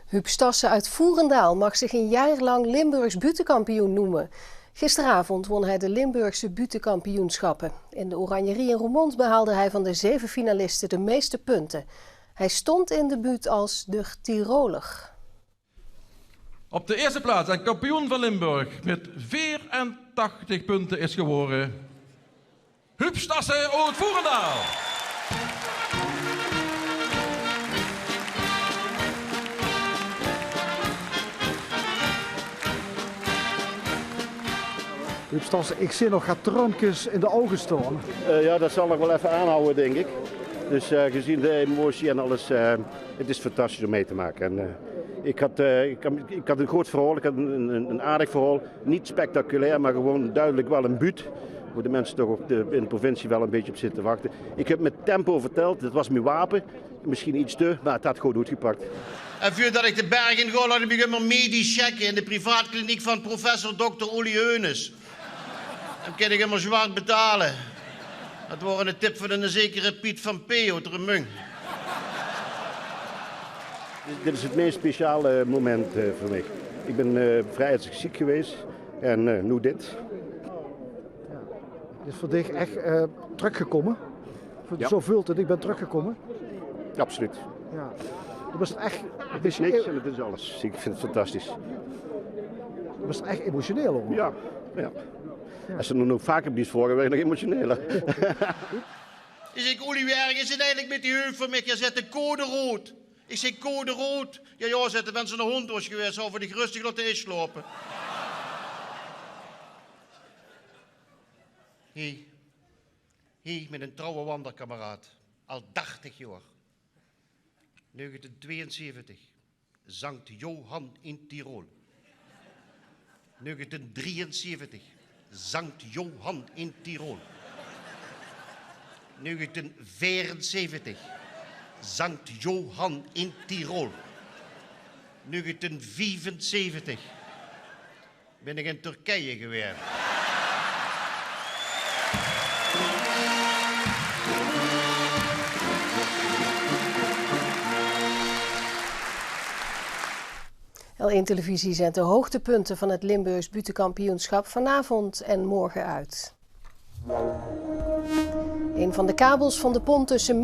Huub Stassen uit Voerendaal mag zich een jaar lang Limburgs butenkampioen noemen. Gisteravond won hij de Limburgse butenkampioenschappen. In de Oranjerie in Roermond behaalde hij van de 7 finalisten de meeste punten. Hij stond in de buut als de Tiroler. Op de eerste plaats en kampioen van Limburg met 84 punten is geworden Huub Stassen uit Voerendaal. Huub Stassen, ik zie nog gaat trampjes in de ogen staan. Ja, dat zal nog wel even aanhouden, denk ik. Dus gezien de emotie en alles, het is fantastisch om mee te maken. En, ik had een groot verhaal, ik had een aardig verhaal. Niet spectaculair, maar gewoon duidelijk wel een buut. Waar de mensen toch in de provincie wel een beetje op zitten wachten. Ik heb met tempo verteld, dat was mijn wapen. Misschien iets te, maar het had gewoon uitgepakt. En voordat ik de berg in ga, laat ik me medisch checken in de privaatkliniek van professor Dr. Uli Heunes. Dan kan ik hem zwaar betalen. Dat wordt een tip van een zekere Piet van P. uit Remung. Dit is het meest speciale moment voor mij. Ik ben vrij ziek geweest en nu dit. Ja. Het is voor dich echt teruggekomen. Ja. Zo voelt het, ik ben teruggekomen. Absoluut. Ja. Dat was echt, Het is niks en het is alles. Ik vind het fantastisch. Dat was echt emotioneel hoor. Ja. Als ze nog vaker blies voor, werd ik nog emotioneler. Dus ik, Uli, wie erg is het eigenlijk met die heuvel van mij? Je zet de code rood. Ik zeg code rood. Ja, zet de mensen een hond was geweest, zou voor die rustig laten inslopen. Hij met een trouwe wandelkameraad. Al 80 jaar. 1972. Sankt Johan in Tirol. 1973. Sankt Johan in Tirol. 1974. Sankt Johan in Tirol. 1975. Ben ik in Turkije geweest. L1 Televisie zendt de hoogtepunten van het Limburgs butenkampioenschap vanavond en morgen uit. Een van de kabels van de pont tussen